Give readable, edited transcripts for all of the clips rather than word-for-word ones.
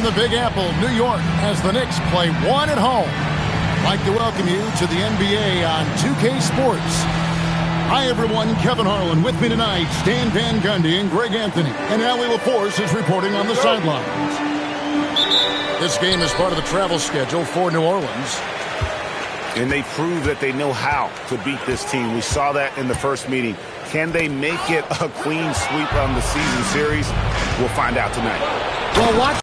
the Big Apple, New York, as the Knicks play one at home. I'd like to welcome you to the NBA on 2K Sports. Hi, everyone. Kevin Harlan with me tonight. Stan Van Gundy and Greg Anthony. And Allie LaForce is reporting on the sidelines. This game is part of the travel schedule for New Orleans. And they prove that they know how to beat this team. We saw that in the first meeting. Can they make it a clean sweep on the season series? We'll find out tonight. Well, watch.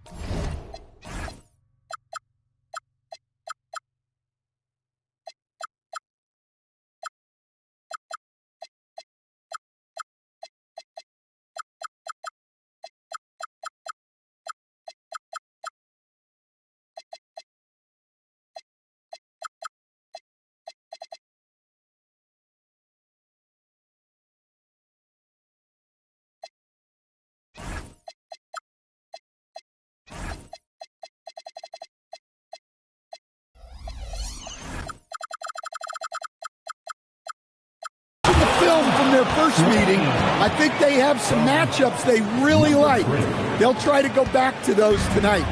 Their first meeting, I think they have some matchups they really like. They'll try to go back to those tonight.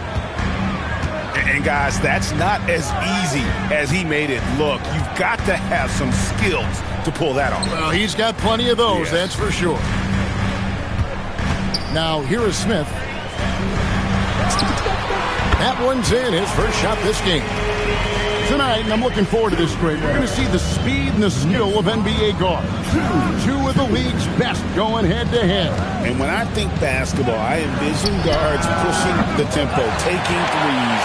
And guys, that's not as easy as he made it look. You've got to have some skills to pull that off. Well, he's got plenty of those, yes. That's for sure. Now, here is Smith. That one's in, his first shot this game. Tonight, and I'm looking forward to this, Greg, we're going to see the speed and the skill of NBA guards. Two of the league's best going head-to-head. And when I think basketball, I envision guards pushing the tempo, taking threes.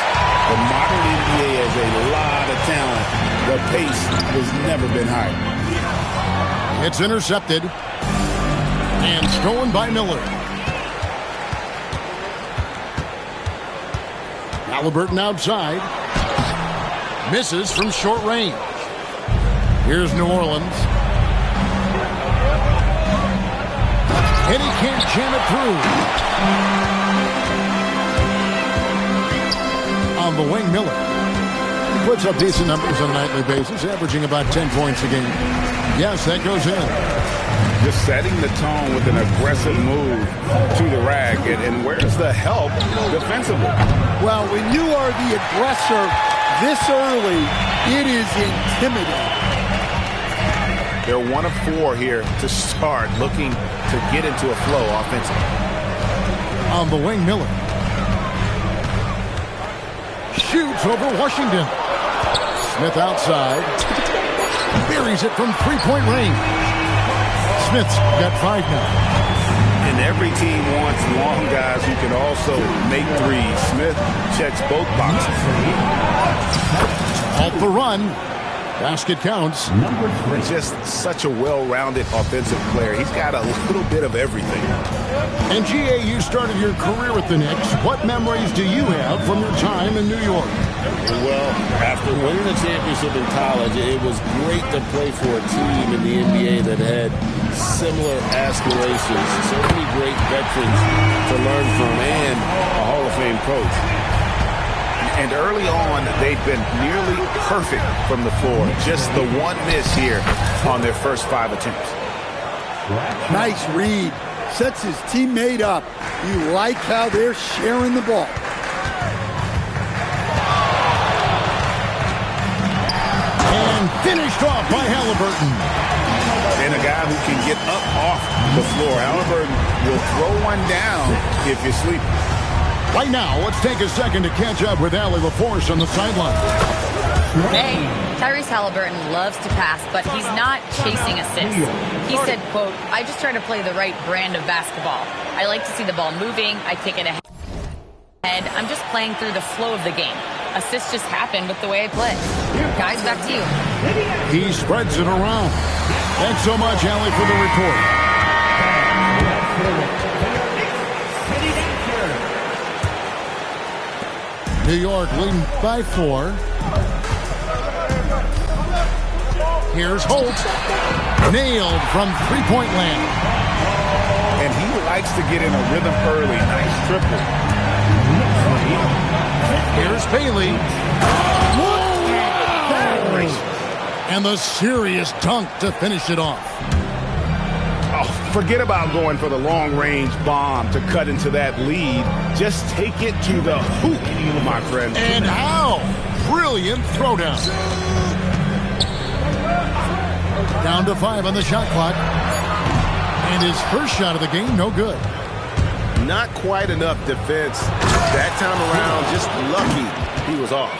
The modern NBA has a lot of talent. The pace has never been higher. It's intercepted and stolen by Miller. Halliburton outside. Misses from short range. Here's New Orleans. And he can't jam it through. On the wing, Miller. He puts up decent numbers on a nightly basis, averaging about 10 points a game. Yes, that goes in. Just setting the tone with an aggressive move to the rack. And where's the help defensively? Well, when you are the aggressor this early, it is intimidating. They're 1 of 4 here to start, looking to get into a flow offensively. On the wing, Miller. Shoots over Washington. Smith outside. Buries it from three-point range. Smith's got 5 now. And every team wants long guys who can also make threes. Smith checks both boxes. Off the run. Basket counts. Just such a well-rounded offensive player. He's got a little bit of everything. And GA, you started your career with the Knicks. What memories do you have from your time in New York? Well, after winning the championship in college, it was great to play for a team in the NBA that had similar aspirations. So many great veterans to learn from and a Hall of Fame coach. And early on, they've been nearly perfect from the floor. Just the one miss here on their first 5 attempts. Nice read. Sets his teammate up. You like how they're sharing the ball. And finished off by Halliburton. And a guy who can get up off the floor. Halliburton will throw one down if you're sleeping. Right now, let's take a second to catch up with Allie LaForce on the sideline. Hey, Tyrese Halliburton loves to pass, but he's not chasing assists. He said, quote, I just try to play the right brand of basketball. I like to see the ball moving. I take it ahead. I'm just playing through the flow of the game. Assists just happen with the way I play. Guys, back to you. He spreads it around. Thanks so much, Allie, for the report. New York leading by 4. Here's Holt. Nailed from three-point land. And he likes to get in a rhythm early. Nice triple. Here's Bailey. And the serious dunk to finish it off. Oh, Forget about going for the long-range bomb to cut into that lead. Just take it to the hoop, my friend. And how? Brilliant throwdown. Down to 5 on the shot clock. And his first shot of the game, no good. Not quite enough defense. That time around, just lucky he was off.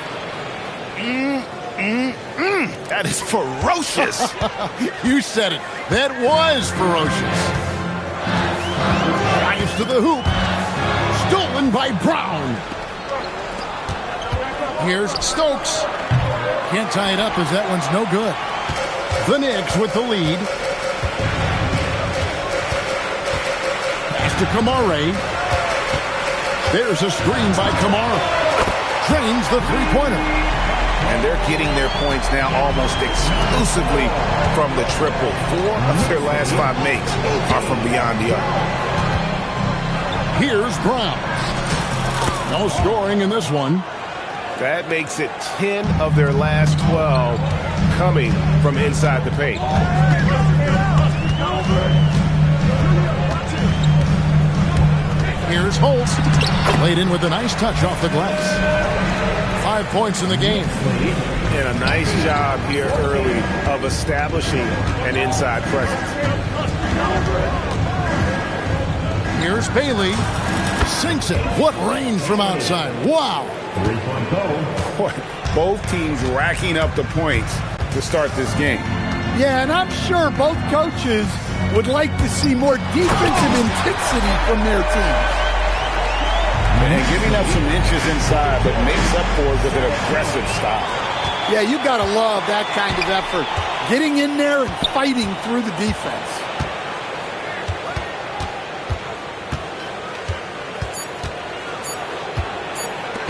That is ferocious. You said it. That was ferocious. Drives to the hoop. Stolen by Brown. Here's Stokes. Can't tie it up as that one's no good. The Knicks with the lead. Pass to Kamara. There's a screen by Kamara. Drains the three-pointer. And they're getting their points now almost exclusively from the triple. 4 of their last 5 makes are from beyond the arc. Here's Brown. No scoring in this one. That makes it 10 of their last 12 coming from inside the paint. Here's Holt. Laid in with a nice touch off the glass. 5 points in the game. And a nice job here early of establishing an inside presence. Here's Bailey. Sinks it. What range from outside. Wow. Both teams racking up the points to start this game. Yeah, and I'm sure both coaches would like to see more defensive intensity from their teams. And giving up some inches inside, but makes up for it with an aggressive style. Yeah, you got to love that kind of effort. Getting in there and fighting through the defense.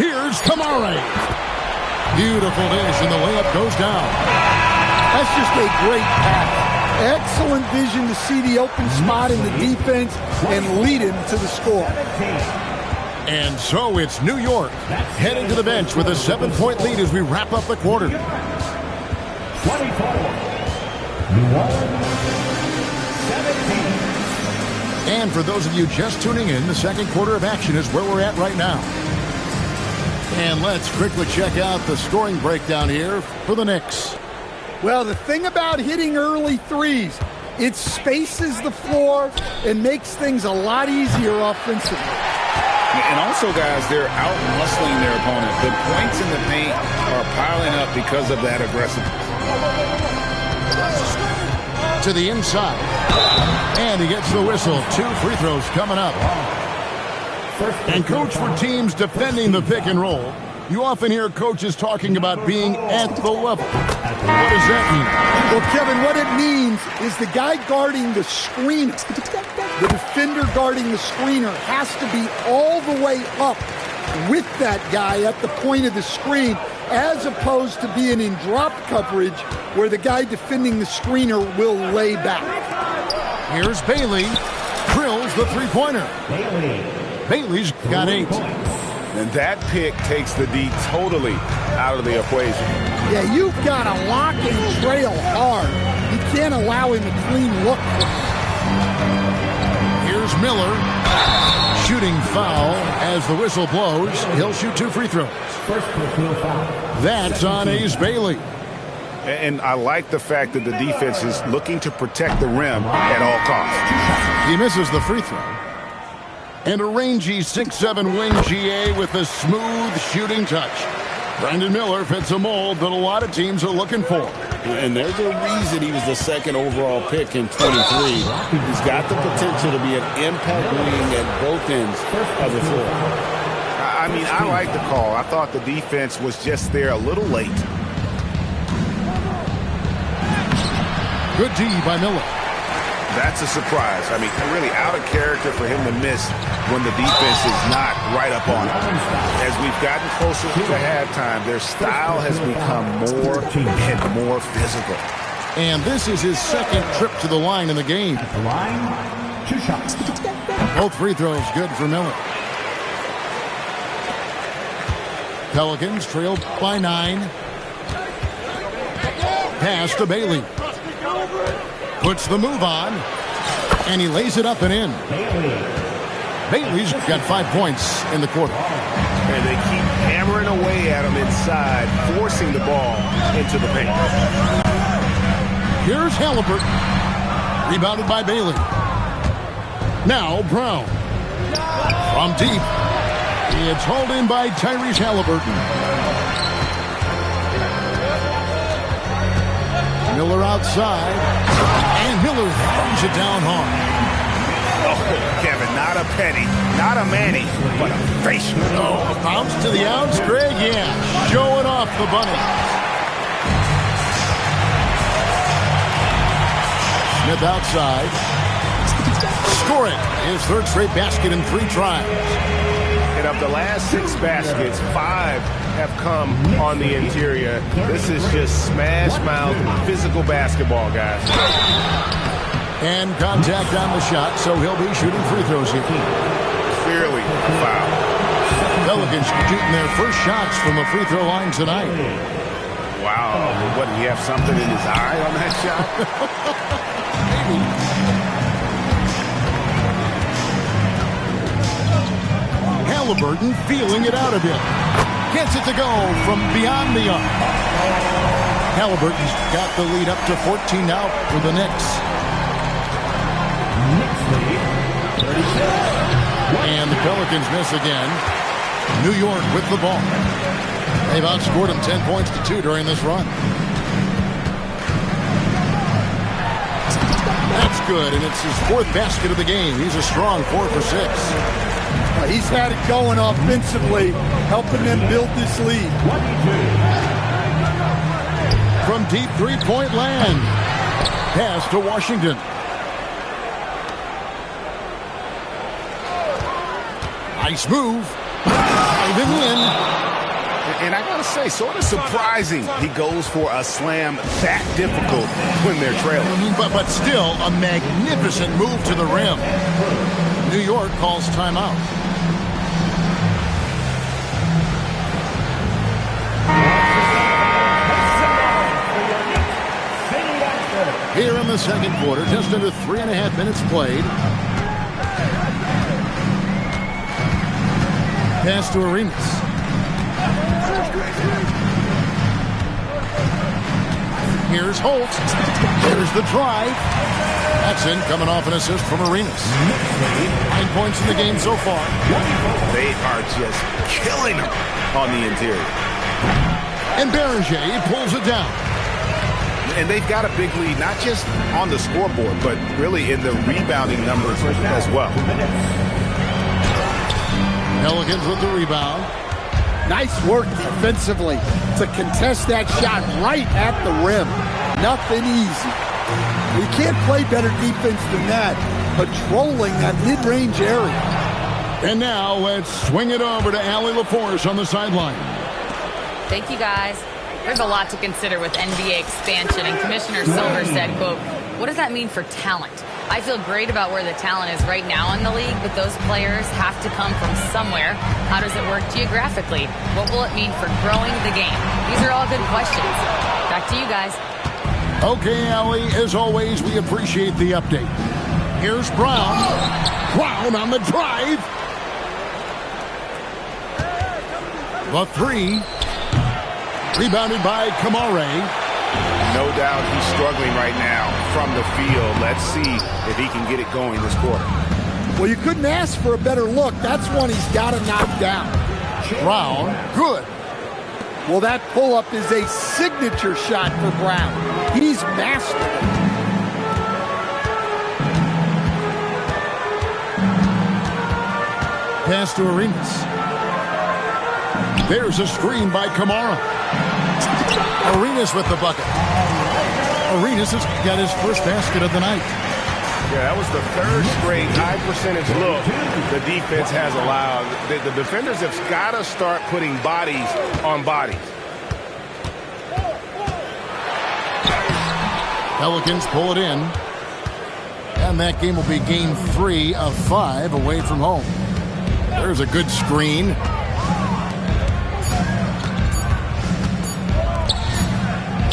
Here's Kamara. Beautiful dish, and the layup goes down. That's just a great pass. Excellent vision to see the open spot in the defense and lead him to the score. And so it's New York heading to the bench with a 7-point lead as we wrap up the quarter. 24. New Orleans, 17. And for those of you just tuning in, the second quarter of action is where we're at right now. And let's quickly check out the scoring breakdown here for the Knicks. Well, the thing about hitting early threes, it spaces the floor and makes things a lot easier offensively. And also, guys, they're out-muscling their opponent. The points in the paint are piling up because of that aggressiveness. To the inside. And he gets the whistle. 2 free throws coming up. And, Coach, for teams defending the pick and roll, you often hear coaches talking about being at the level. What does that mean? Well, Kevin, what it means is the guy guarding the screener, the defender guarding the screener, has to be all the way up with that guy at the point of the screen, as opposed to being in drop coverage where the guy defending the screener will lay back. Here's Bailey. Drills the three-pointer. Bailey's got 8. And that pick takes the D totally out of the equation. Yeah, you've got to lock and trail hard. You can't allow him a clean look. Here's Miller. Shooting foul as the whistle blows. He'll shoot 2 free throws. First personal foul. That's on Ace Bailey. And I like the fact that the defense is looking to protect the rim at all costs. He misses the free throw. And a rangy 6'7" wing GA with a smooth shooting touch. Brandon Miller fits a mold that a lot of teams are looking for. And there's a reason he was the second overall pick in 23. He's got the potential to be an impact wing at both ends of the floor. I mean, I like the call. I thought the defense was just there a little late. Good D by Miller. That's a surprise. I mean, really out of character for him to miss when the defense is not right up on him. As we've gotten closer to halftime, their style has become more and more physical. And this is his second trip to the line in the game. At the line, 2 shots. Both free throws good for Miller. Pelicans trailed by 9. Pass to Bailey. Puts the move on. And he lays it up and in. Bailey's got 5 points in the quarter. And they keep hammering away at him inside, forcing the ball into the paint. Here's Halliburton. Rebounded by Bailey. Now Brown. From deep. It's hauled in by Tyrese Halliburton. Miller outside. And Miller throws it down hard. Oh, Kevin, not a penny, not a Manny, but a facial. Oh, bounce to the outs, Greg, yeah. Showing off the bunny. Smith outside. Score it. His third straight basket in 3 tries. And of the last 6 baskets, 5 have come on the interior. This is just smash mouth physical basketball, guys. And contact on the shot, so he'll be shooting free throws here. Clearly foul. Pelicans shooting their first shots from the free throw line tonight. Wow. What, did he have something in his eye on that shot? Maybe. Halliburton feeling it out a bit. Gets it to go from beyond the arc. Halliburton's got the lead up to 14 now for the Knicks. And the Pelicans miss again. New York with the ball. They've outscored them 10 points to 2 during this run. That's good, and it's his 4th basket of the game. He's a strong 4 for 6. He's had it going offensively, helping them build this lead. From deep 3-point land. Pass to Washington. Nice move. Even in. And I got to say, sort of surprising he goes for a slam that difficult when they're trailing. But still, a magnificent move to the rim. New York calls timeout. Here in the second quarter, just under 3.5 minutes played. Pass to Arenas. Here's Holt. There's the drive. That's in, coming off an assist from Arenas. 9 points in the game so far. They are just killing them on the interior. And Berger pulls it down. And they've got a big lead, not just on the scoreboard, but really in the rebounding numbers as well. Pelicans with the rebound. Nice work defensively to contest that shot right at the rim. Nothing easy. We can't play better defense than that, patrolling that mid-range area. And now let's swing it over to Allie LaForce on the sideline. Thank you, guys. There's a lot to consider with NBA expansion, and Commissioner Silver said, quote, "What does that mean for talent? I feel great about where the talent is right now in the league, but those players have to come from somewhere. How does it work geographically? What will it mean for growing the game?" These are all good questions. Back to you guys. Okay, Allie, as always, we appreciate the update. Here's Brown. Brown on the drive. The 3. Rebounded by Kamare. No doubt he's struggling right now from the field. Let's see if he can get it going this quarter. Well, you couldn't ask for a better look. That's one he's got to knock down. Brown, good. Well, that pull-up is a signature shot for Brown. He's mastered it. Pass to Arenas. There's a screen by Kamara. Arenas with the bucket. Arenas has got his first basket of the night. Yeah, that was the 3rd straight high percentage look the defense has allowed. The defenders have got to start putting bodies on bodies. Pelicans pull it in. And that game will be game 3 of 5 away from home. There's a good screen.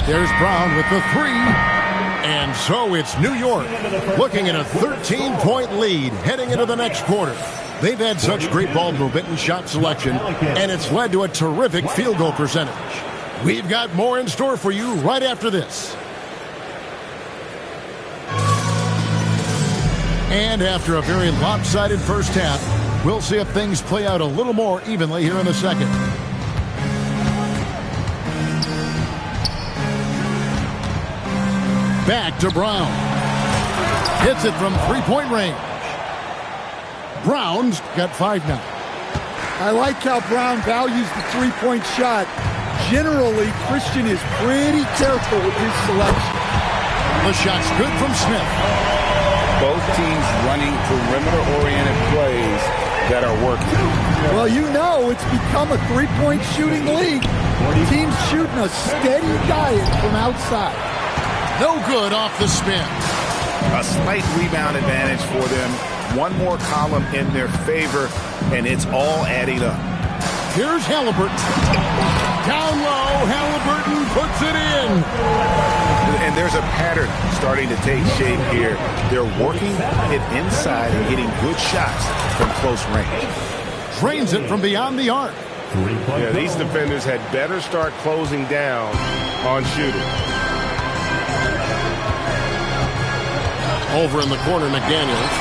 There's Brown with the 3. And so it's New York looking at a 13-point lead heading into the next quarter. They've had such great ball movement and shot selection, and it's led to a terrific field goal percentage. We've got more in store for you right after this. And after a very lopsided first half, we'll see if things play out a little more evenly here in the second. Back to Brown. Hits it from three-point range. Brown's got 5 now. I like how Brown values the three-point shot. Generally, Christian is pretty careful with his selection. The shot's good from Smith. Both teams running perimeter-oriented plays that are working. Well, you know it's become a three-point shooting league. Teams shooting a steady diet from outside. No good off the spin. A slight rebound advantage for them. One more column in their favor, and it's all adding up. Here's Halliburton. Down low, Halliburton puts it in. And there's a pattern starting to take shape here. They're working it inside and getting good shots from close range. Drains it from beyond the arc. Yeah, these defenders had better start closing down on shooting. Over in the corner, McDaniels.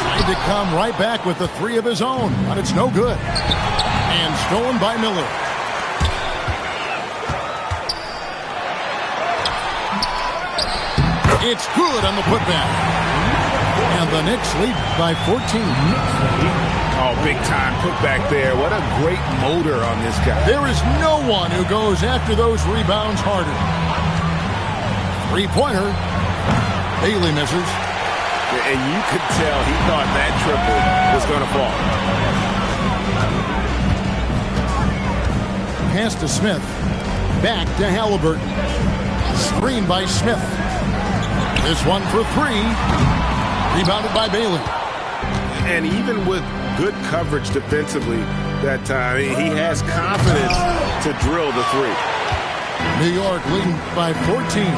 Tried to come right back with the 3 of his own, but it's no good. And stolen by Miller. It's good on the putback. And the Knicks lead by 14. Oh, big time putback there. What a great motor on this guy. There is no one who goes after those rebounds harder. Three-pointer. Bailey misses. And you could tell he thought that triple was going to fall. Pass to Smith. Back to Halliburton. Screen by Smith. This one for 3. Rebounded by Bailey. And even with good coverage defensively that time, he has confidence to drill the 3. New York leading by 14.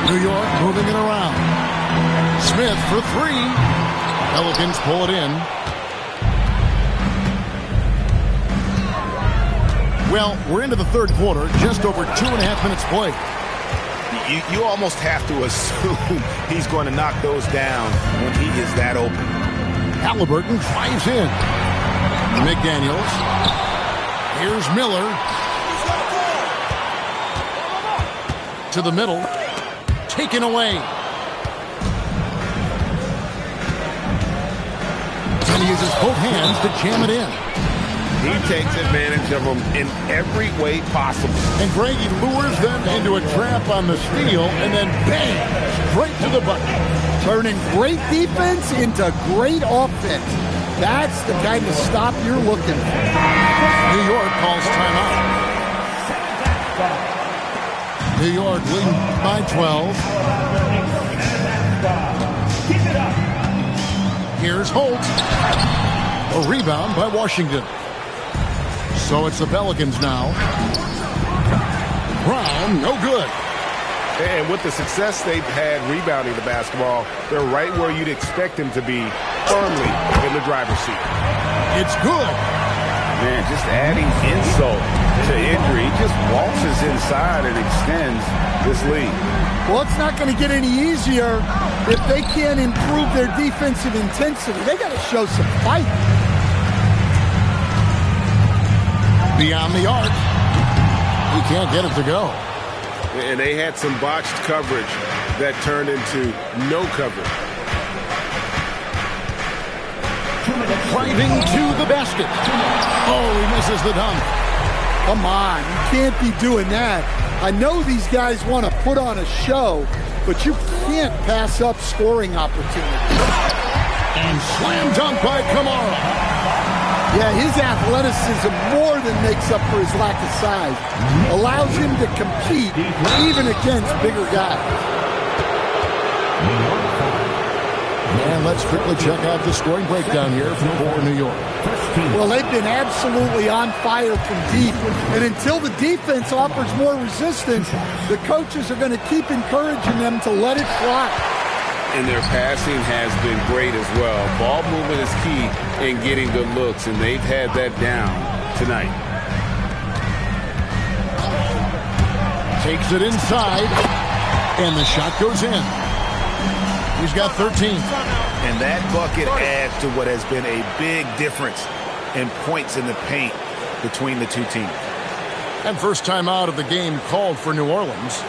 New York moving it around. Smith for 3. Pelicans pull it in. Well, we're into the third quarter, just over 2.5 minutes played. You almost have to assume he's going to knock those down when he is that open. Halliburton drives in. McDaniels. Here's Miller. To the middle. Taken away. And he uses both hands to jam it in. He takes advantage of them in every way possible. And Greg, he lures them into a trap on the steal, and then bang, straight to the bucket. Turning great defense into great offense. That's the kind of stop you're looking for. New York calls timeout. New York leading by 12. Here's Holt. A rebound by Washington. So it's the Pelicans now. Brown, no good. And with the success they've had rebounding the basketball, they're right where you'd expect them to be, firmly in the driver's seat. It's good. Man, just adding insult to injury. He just waltzes inside and extends this lead. Well, it's not going to get any easier if they can't improve their defensive intensity. They got to show some fight. Beyond the arc. He can't get it to go. And they had some botched coverage that turned into no coverage. Driving to the basket. Oh, he misses the dunk. Come on, you can't be doing that. I know these guys want to put on a show, but you can't pass up scoring opportunities. And slam dunk by Kamara. Yeah, his athleticism more than makes up for his lack of size. Allows him to compete even against bigger guys. And let's quickly check out the scoring breakdown here for New York. Well, they've been absolutely on fire from deep. And until the defense offers more resistance, the coaches are going to keep encouraging them to let it fly. And their passing has been great as well. Ball movement is key in getting good looks, and they've had that down tonight. Takes it inside, and the shot goes in. He's got 13. And that bucket adds to what has been a big difference in points in the paint between the two teams. And first time out of the game called for New Orleans.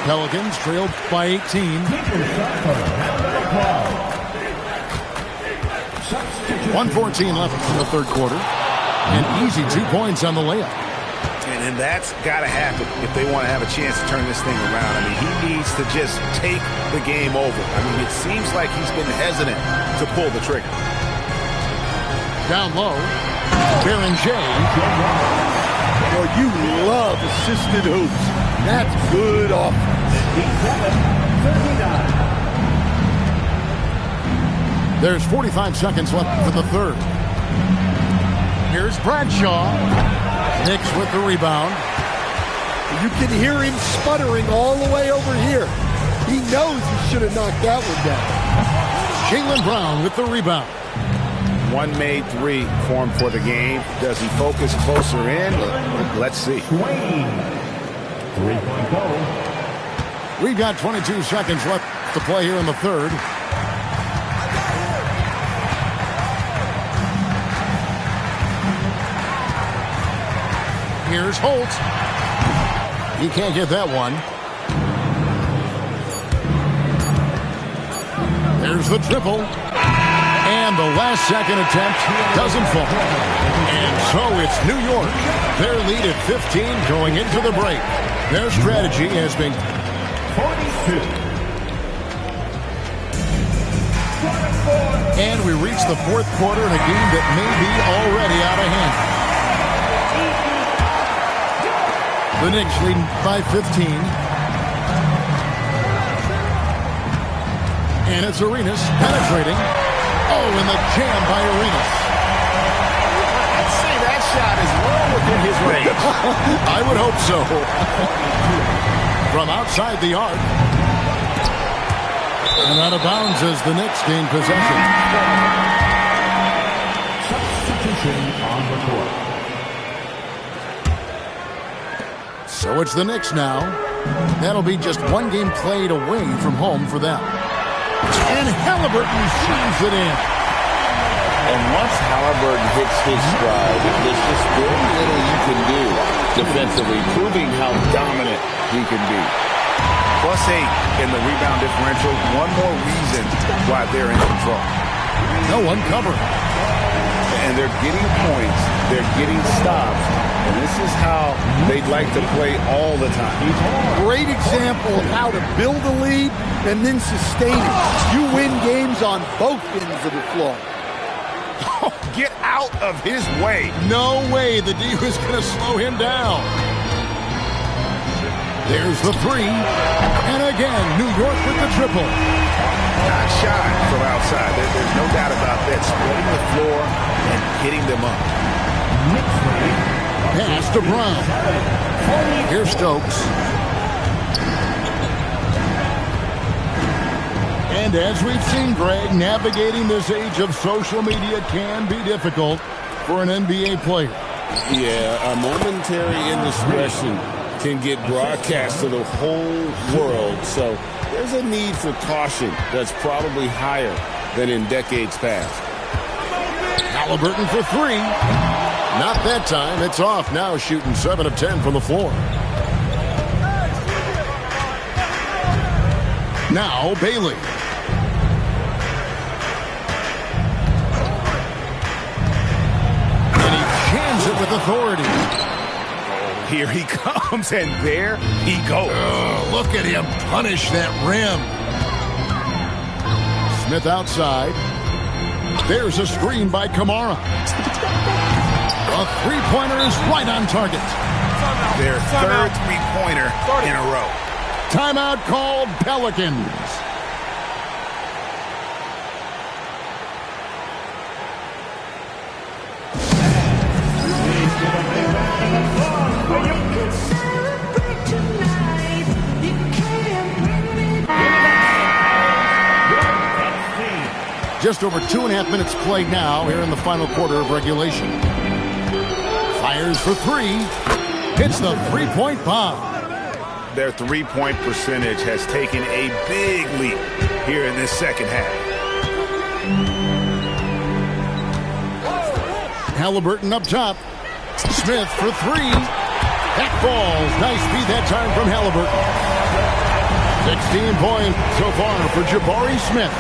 Pelicans trailed by 18. 1:14 left in the third quarter. And easy 2 points on the layup. And that's got to happen if they want to have a chance to turn this thing around. I mean, he needs to just take the game over. I mean, it seems like he's been hesitant to pull the trigger. Down low, Berenger. Well, you love assisted hoops. That's good offense. There's 45 seconds left for the third. Here's Bradshaw. Knicks with the rebound. You can hear him sputtering all the way over here. He knows he should have knocked that one down. Jaylen Brown with the rebound. One made three for him for the game. Does he focus closer in? Let's see. Three-point goal. We've got 22 seconds left to play here in the third. Here's Holt. He can't get that one. There's the triple. And the last second attempt doesn't fall. And so it's New York. Their lead at 15 going into the break. Their strategy has been 42. And we reach the fourth quarter in a game that may be already out of hand. The Knicks leading by 15. And it's Arenas penetrating. Oh, and the jam by Arenas. I'd say that shot is well within his range. I would hope so. From outside the arc. And out of bounds as the Knicks gain possession. Substitution on the court. So it's the Knicks now. That'll be just one game played away from home for them. And Halliburton shoots it in. And once Halliburton hits his stride, there's just very little you can do defensively, proving how dominant he can be. +8 in the rebound differential. One more reason why they're in control. No one covering. And they're getting points. They're getting stops. And this is how they'd like to play all the time. Great example of how to build a lead and then sustain it. You win games on both ends of the floor. Oh, get out of his way. No way the D was going to slow him down. There's the three. And again, New York with the triple. Not shy from outside. There's no doubt about that. Spreading the floor and getting them up. Pass to Brown. Here's Stokes. And as we've seen, Greg, navigating this age of social media can be difficult for an NBA player. Yeah, a momentary indiscretion can get broadcast to the whole world. So there's a need for caution that's probably higher than in decades past. Halliburton for three. Not that time. It's off now, shooting 7 of 10 from the floor. Now Bailey. And he jams it with authority. Here he comes, and there he goes. Oh, look at him punish that rim. Smith outside. There's a screen by Kamara. A three-pointer is right on target. Their third three-pointer in a row. Timeout called Pelicans. Just over 2.5 minutes played now here in the final quarter of regulation. Fires for three. Hits the three-point bomb. Their three-point percentage has taken a big leap here in this second half. Halliburton up top. Smith for three. That falls. Nice feed that time from Halliburton. 16 points so far for Jabari Smith.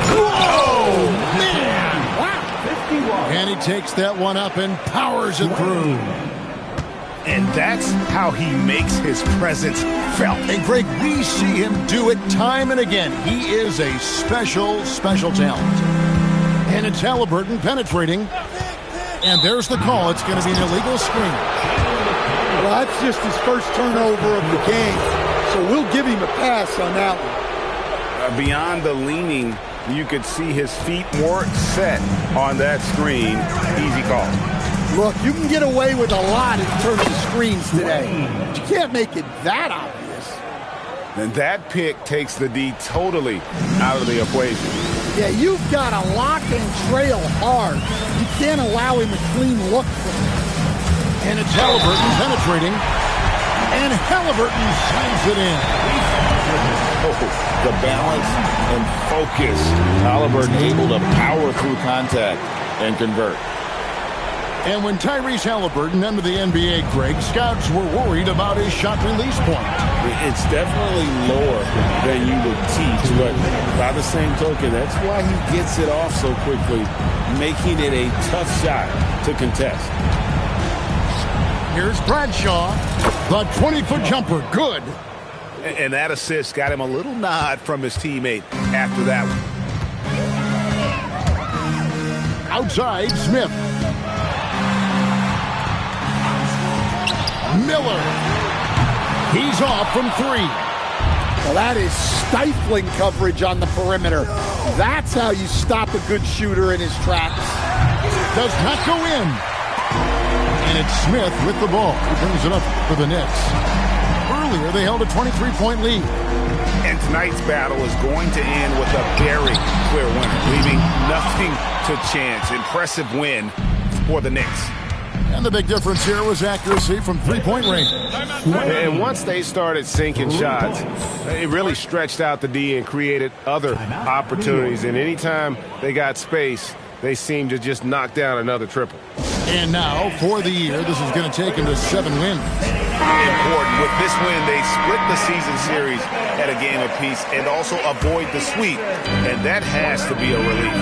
Whoa, man! Wow! And he takes that one up and powers it through. And that's how he makes his presence felt. And Greg, we see him do it time and again. He is a special, special talent. And it's Halliburton penetrating. And there's the call. It's going to be an illegal screen. Well, that's just his first turnover of the game. So we'll give him a pass on that one. Beyond the leaning, you could see his feet more set on that screen. Easy call. Look, you can get away with a lot in terms of screens today. But you can't make it that obvious. And that pick takes the D totally out of the equation. Yeah, you've got to lock and trail hard. You can't allow him a clean look for him. And it's Halliburton penetrating. And Halliburton sends it in. The balance and focus. Halliburton able to power through contact and convert. And when Tyrese Halliburton entered the NBA, Greg, scouts were worried about his shot release point. It's definitely lower than you would teach, but by the same token, that's why he gets it off so quickly, making it a tough shot to contest. Here's Bradshaw. The 20-foot jumper. Good. And that assist got him a little nod from his teammate after that one. Outside, Smith. Miller. He's off from three. Well, that is stifling coverage on the perimeter. That's how you stop a good shooter in his tracks. Does not go in. And it's Smith with the ball. He brings it up for the Knicks. Earlier, they held a 23-point lead. And tonight's battle is going to end with a very clear winner, leaving nothing to chance. Impressive win for the Knicks. And the big difference here was accuracy from three-point range. And once they started sinking shots, it really stretched out the D and created other opportunities. And anytime they got space, they seemed to just knock down another triple. And now, for the year, this is going to take him to 7 wins. Important. With this win, they split the season series at a game apiece and also avoid the sweep. And that has to be a relief.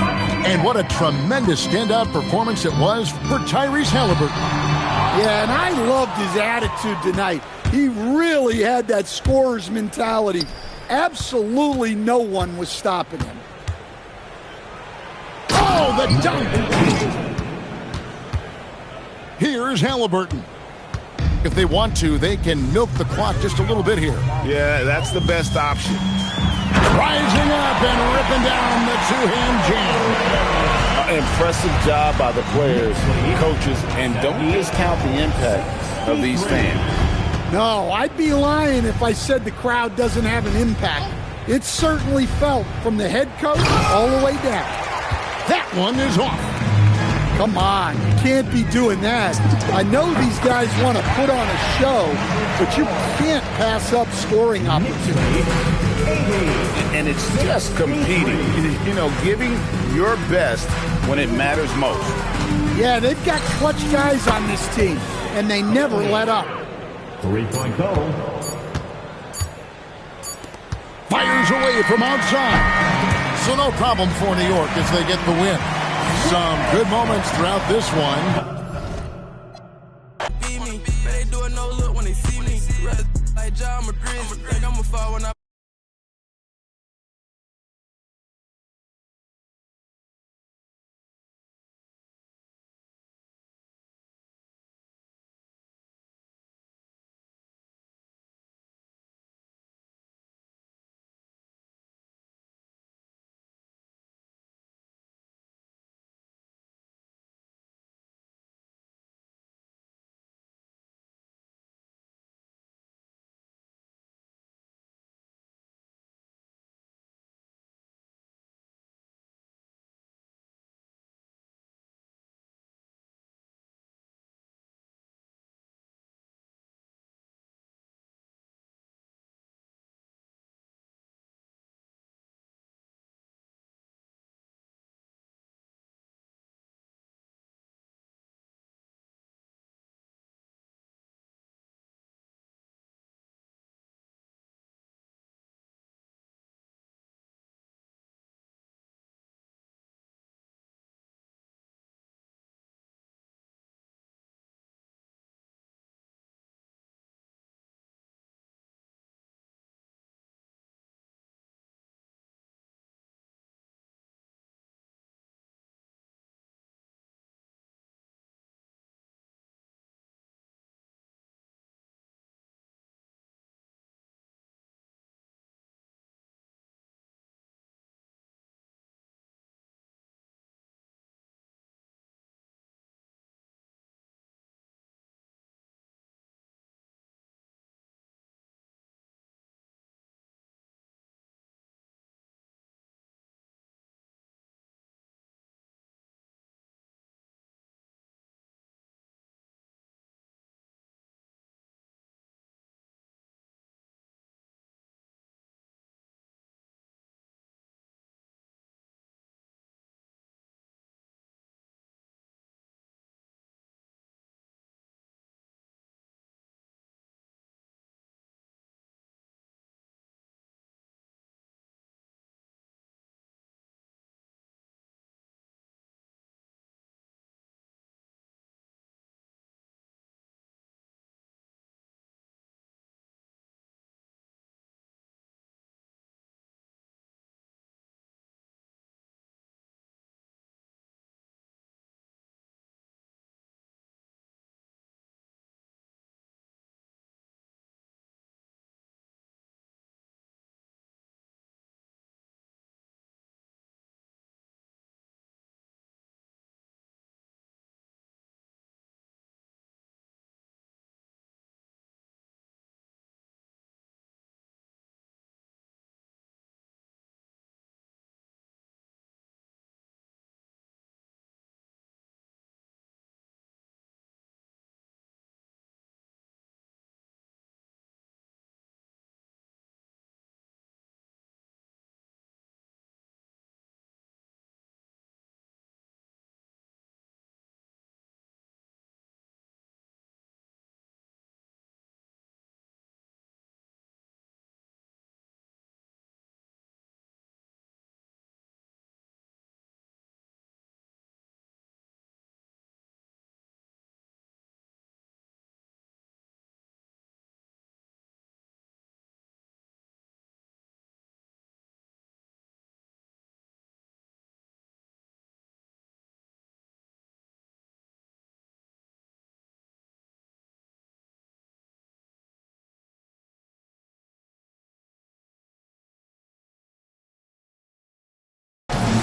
And what a tremendous standout performance it was for Tyrese Halliburton. Yeah, and I loved his attitude tonight. He really had that scorer's mentality. Absolutely no one was stopping him. Oh, the dunk! Here's Halliburton. If they want to, they can milk the clock just a little bit here. Yeah, that's the best option. Rising up and ripping down the two-hand jam. Impressive job by the players, coaches, and don't discount the impact of these fans. No, I'd be lying if I said the crowd doesn't have an impact. It's certainly felt from the head coach all the way down. That one is off. Come on, you can't be doing that. I know these guys want to put on a show, but you can't pass up scoring opportunity. And it's just competing, you know, giving your best when it matters most. Yeah, they've got clutch guys on this team, and they never let up. 3-point goal. Fires away from outside. So no problem for New York as they get the win. Some good moments throughout this one. Like John Madrid, think I'ma fall when I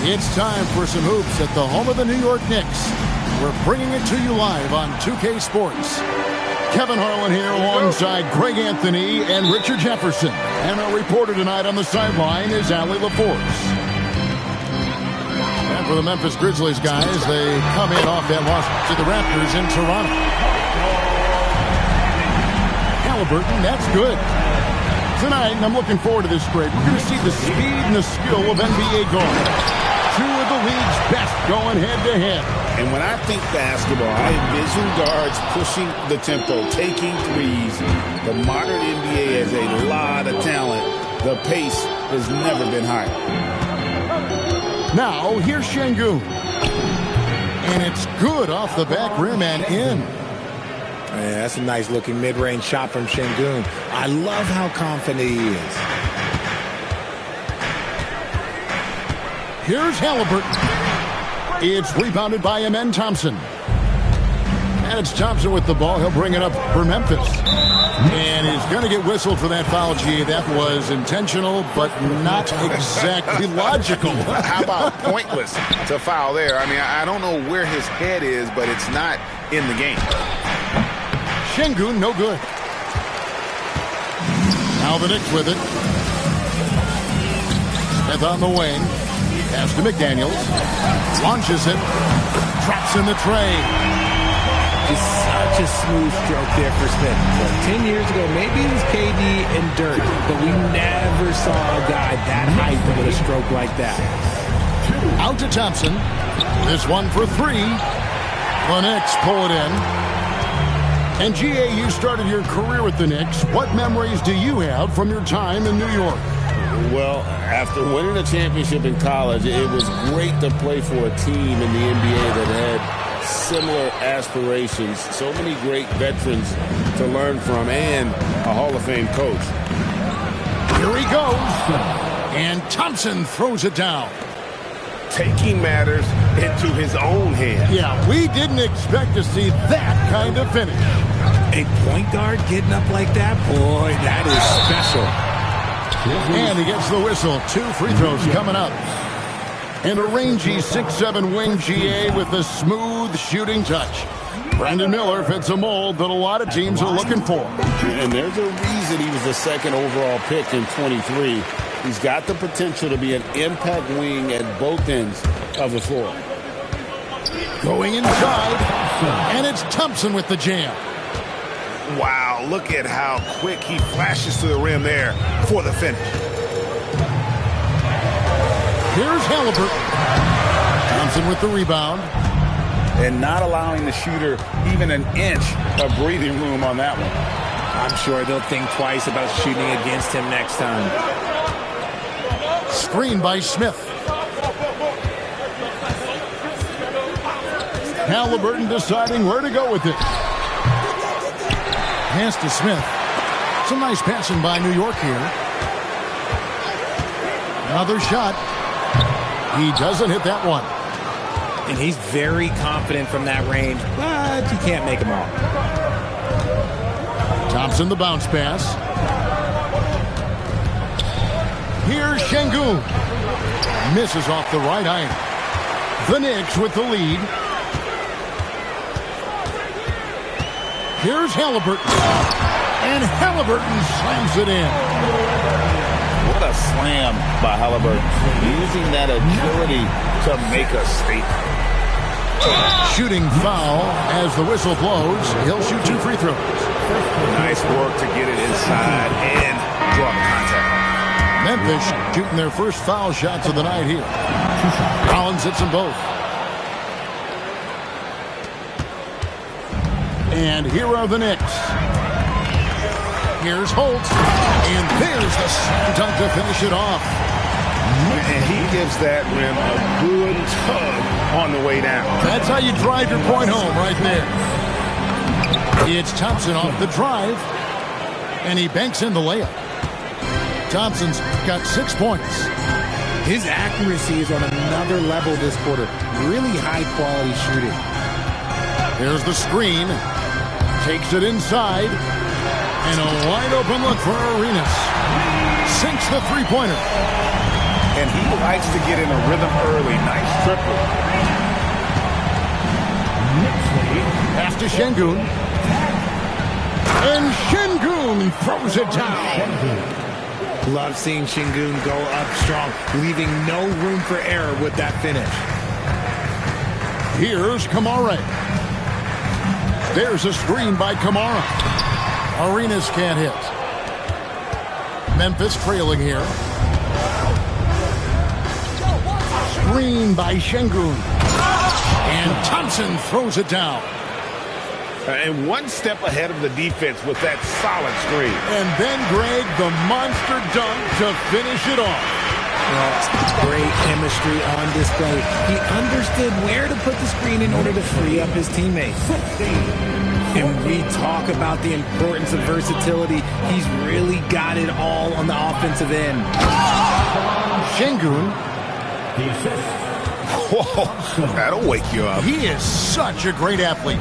It's time for some hoops at the home of the New York Knicks. We're bringing it to you live on 2K Sports. Kevin Harlan here alongside Greg Anthony and Richard Jefferson. And our reporter tonight on the sideline is Allie LaForce. And for the Memphis Grizzlies guys, they come in off that loss to the Raptors in Toronto. Halliburton, that's good. Tonight, and I'm looking forward to this trade, we're going to see the speed and the skill of NBA guards. Two of the league's best going head-to-head. And when I think basketball, I envision guards pushing the tempo, taking threes. The modern NBA has a lot of talent. The pace has never been higher. Now, here's Şengün. And it's good off the back rim and in. Yeah, that's a nice looking mid-range shot from Şengün. I love how confident he is. Here's Halliburton. It's rebounded by Amen Thompson. And it's Thompson with the ball. He'll bring it up for Memphis. And he's going to get whistled for that foul, G. That was intentional, but not exactly logical. How about pointless to foul there? I mean, I don't know where his head is, but it's not in the game. Şengün, no good. Now the Knicks with it. Smith on the wing. Pass to McDaniels. Launches it. Drops in the tray. Just such a smooth stroke there for Smith. 10 years ago, maybe it was KD and Dirk, but we never saw a guy that height with a stroke like that. Out to Thompson. This one for three. The Knicks pull it in. And GA, you started your career with the Knicks. What memories do you have from your time in New York? Well, after winning a championship in college, it was great to play for a team in the NBA that had similar aspirations, so many great veterans to learn from, and a Hall of Fame coach. Here he goes, and Thompson throws it down. Taking matters into his own hands. Yeah, we didn't expect to see that kind of finish. A point guard getting up like that, boy, that is special. And he gets the whistle. 2 free throws coming up. And a rangy 6'7" wing GA with a smooth shooting touch. Brandon Miller fits a mold that a lot of teams are looking for. And there's a reason he was the second overall pick in 23. He's got the potential to be an impact wing at both ends of the floor. Going inside, and it's Thompson with the jam. Wow, look at how quick he flashes to the rim there for the finish. Here's Halliburton. Thompson with the rebound. And not allowing the shooter even an inch of breathing room on that one. I'm sure they'll think twice about shooting against him next time. Screen by Smith. Halliburton deciding where to go with it. Pass to Smith. Some nice passing by New York here. Another shot. He doesn't hit that one. And he's very confident from that range, but you can't make him all. Thompson the bounce pass. Here's Şengün. Misses off the right iron. The Knicks with the lead. Here's Halliburton. And Halliburton slams it in. What a slam by Halliburton. Using that agility to make a statement. Shooting foul as the whistle blows. He'll shoot 2 free throws. Nice work to get it inside and draw the contact. Memphis shooting their first foul shots of the night here. Collins hits them both. And here are the Knicks. Here's Holt. And there's the slam dunk to finish it off. And he gives that rim a good tug on the way down. That's how you drive your point home right there. It's Thompson off the drive. And he banks in the layup. Thompson's got 6 points. His accuracy is on another level this quarter. Really high quality shooting. Here's the screen. Takes it inside. And a wide open look for Arenas. Sinks the three-pointer. And he likes to get in a rhythm early. Nice triple. Pass to Şengün. And Şengün throws it down. Love seeing Şengün go up strong, leaving no room for error with that finish. Here's Kamara. There's a screen by Kamara. Arenas can't hit. Memphis trailing here. Screen by Şengün. And Thompson throws it down. And one step ahead of the defense with that solid screen. And then, Greg, the monster dunk to finish it off. Well, great chemistry on display. He understood where to put the screen in order to free up his teammates. And we talk about the importance of versatility. He's really got it all on the offensive end. Şengün. Whoa, that'll wake you up. He is such a great athlete.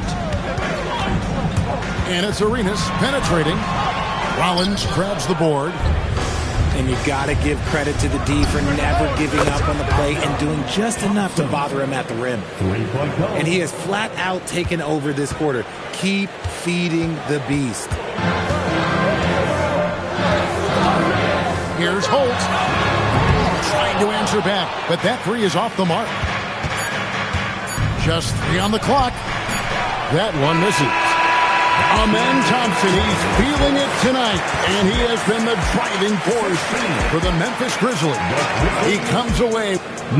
And it's Arenas penetrating. Rollins grabs the board. And you got to give credit to the D for never giving up on the play and doing just enough to bother him at the rim. And he has flat out taken over this quarter. Keep feeding the beast. Here's Holt. Trying to answer back, but that three is off the mark. Just 3 on the clock. That one misses. Amen Thompson, he's feeling it tonight, and he has been the driving force for the Memphis Grizzlies. He comes away 19.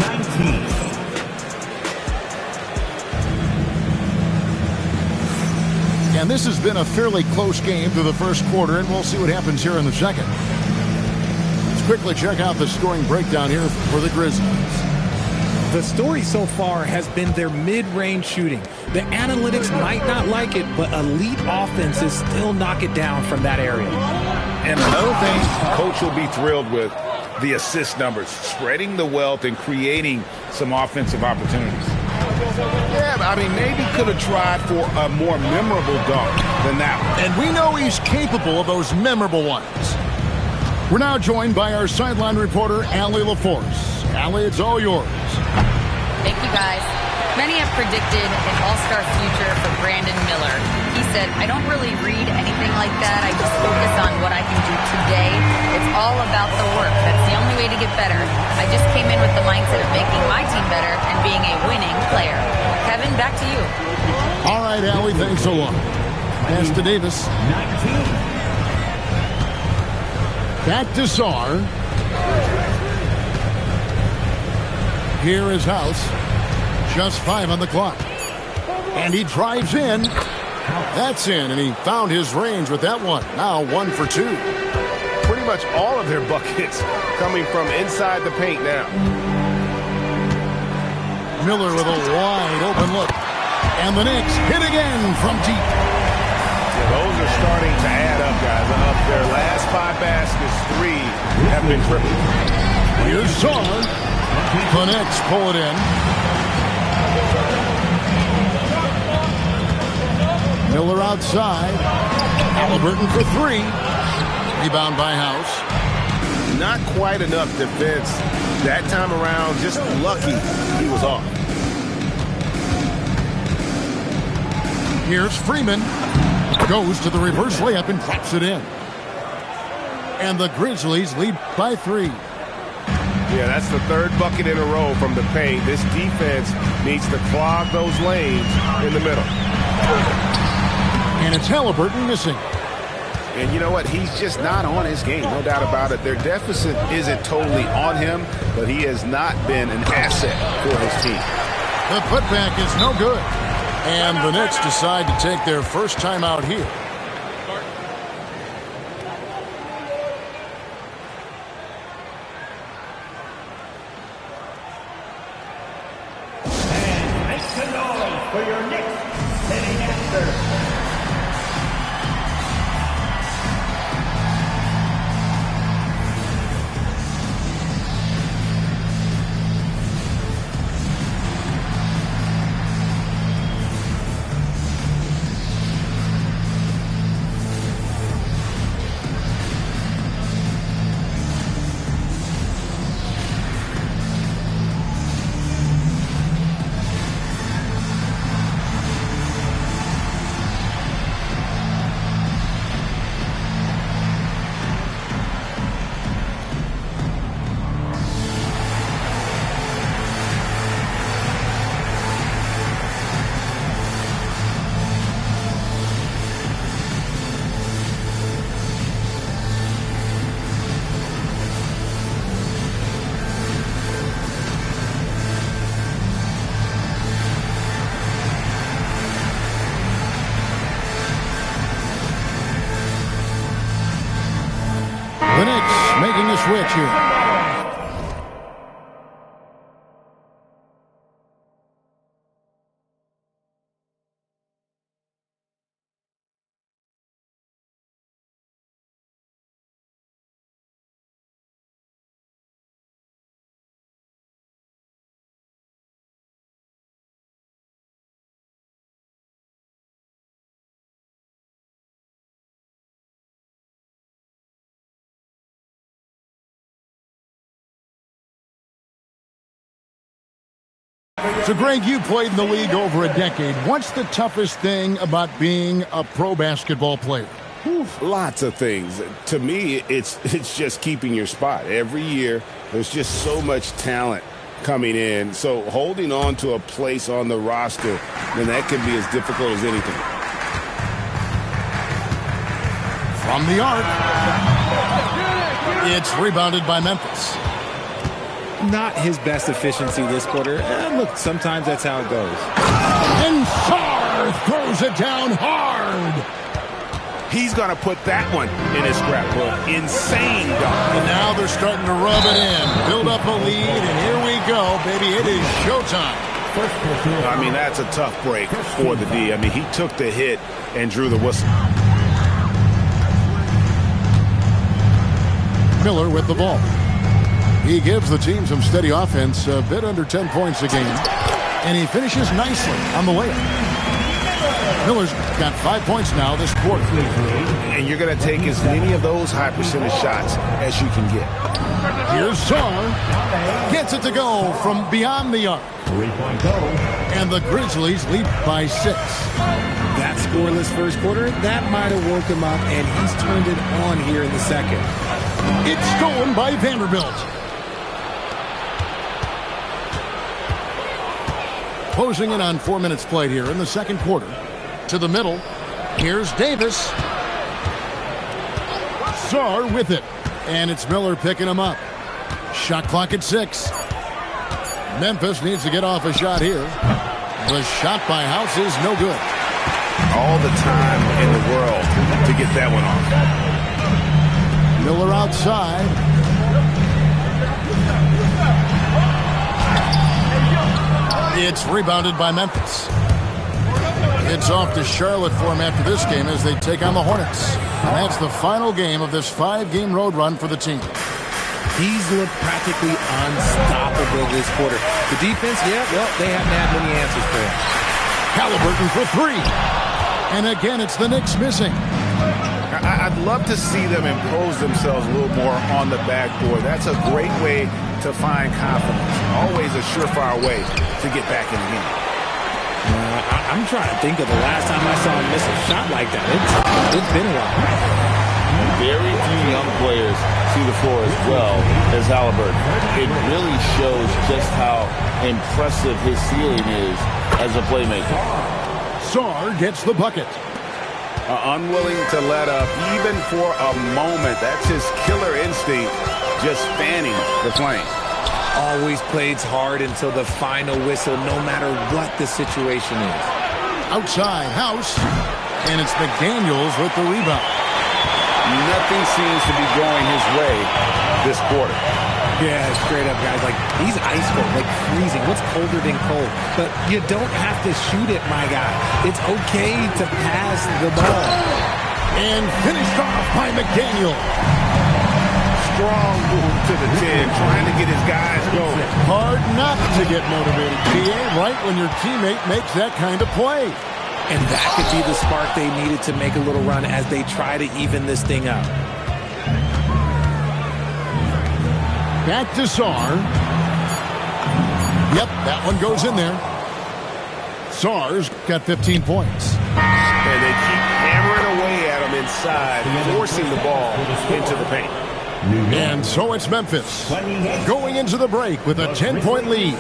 And this has been a fairly close game through the first quarter, and we'll see what happens here in the second. Let's quickly check out the scoring breakdown here for the Grizzlies. The story so far has been their mid-range shooting. The analytics might not like it, but elite offenses still knock it down from that area. And another thing Coach will be thrilled with, the assist numbers, spreading the wealth and creating some offensive opportunities. Yeah, I mean, maybe could have tried for a more memorable dunk than that one. And we know he's capable of those memorable ones. We're now joined by our sideline reporter, Allie LaForce. Allie, it's all yours. Thank you, guys. Many have predicted an all-star future for Brandon Miller. He said, I don't really read anything like that. I just focus on what I can do today. It's all about the work. That's the only way to get better. I just came in with the mindset of making my team better and being a winning player. Kevin, back to you. All right, Allie, thanks a lot. Pass to Davis. 19. Back to Sarr. Here is House. Just 5 on the clock. And he drives in. That's in, and he found his range with that one. Now 1 for 2. Pretty much all of their buckets coming from inside the paint now. Miller with a wide open look. And the Knicks hit again from deep. Yeah, those are starting to add up, guys. Of their last 5 baskets, 3 have been triple. Here's Sarr. The Knicks pull it in. Miller outside. Halliburton for 3. Rebound by House. Not quite enough defense that time around. Just lucky he was off. Here's Freeman. Goes to the reverse layup and drops it in. And the Grizzlies lead by 3. Yeah, that's the 3rd bucket in a row from the paint. This defense needs to clog those lanes in the middle. And it's Halliburton missing. And you know what? He's just not on his game, no doubt about it. Their deficit isn't totally on him, but he has not been an asset for his team. The putback is no good. And the Knicks decide to take their first time out here. For your Knicks, setting after. The Knicks making a switch here. So, Greg, you played in the league over a decade. What's the toughest thing about being a pro basketball player? Lots of things. To me, it's just keeping your spot. Every year, there's just so much talent coming in. So holding on to a place on the roster, then that can be as difficult as anything. From the arc, it's rebounded by Memphis. Not his best efficiency this quarter. Look, sometimes that's how it goes. And Sarr throws it down hard. He's going to put that one in his scrapbook. Insane dunk. And now they're starting to rub it in. Build up a lead, and here we go, baby. It is showtime. I mean, that's a tough break for the D. I mean, he took the hit and drew the whistle. Miller with the ball. He gives the team some steady offense, a bit under 10 points a game. And he finishes nicely on the layup. Miller's got 5 points now this quarter. And you're going to take as many of those high percentage shots as you can get. Here's Sarr. Gets it to go from beyond the arc. And the Grizzlies lead by 6. That scoreless first quarter, that might have woke him up, and he's turned it on here in the second. It's stolen by Vanderbilt. Closing in on 4 minutes played here in the second quarter. To the middle. Here's Davis. Sarr with it. And it's Miller picking him up. Shot clock at 6. Memphis needs to get off a shot here. The shot by House is no good. All the time in the world to get that one off. Miller outside. It's rebounded by Memphis. It's off to Charlotte for him after this game as they take on the Hornets. And that's the final game of this 5-game road run for the team. He's looked practically unstoppable this quarter. The defense, yeah, well, they haven't had many answers for him. Halliburton for 3. And again, it's the Knicks missing. I'd love to see them impose themselves a little more on the backboard. That's a great way to find confidence. Always a surefire way to get back in the game. I'm trying to think of the last time I saw him miss a shot like that. It's been a while. Very few young players see the floor as well as Halliburton. It really shows just how impressive his ceiling is as a playmaker. Sarr gets the bucket. Unwilling to let up even for a moment. That's his killer instinct, just fanning the flame. Always plays hard until the final whistle, no matter what the situation is. Outside House, and it's McDaniels with the rebound. Nothing seems to be going his way this quarter. Yeah, straight up, guys. Like, he's ice cold, like freezing. What's colder than cold? But you don't have to shoot it, my guy. It's okay to pass the ball. And finished off by McDaniel. Strong move to the 10, trying to get his guys going. Hard not to get motivated, PA, right when your teammate makes that kind of play. And that could be the spark they needed to make a little run as they try to even this thing up. Back to Sarr. Yep, that one goes in there. Sarr's got 15 points. And they keep hammering away at him inside, forcing the ball into the paint. And so it's Memphis going into the break with a 10-point lead.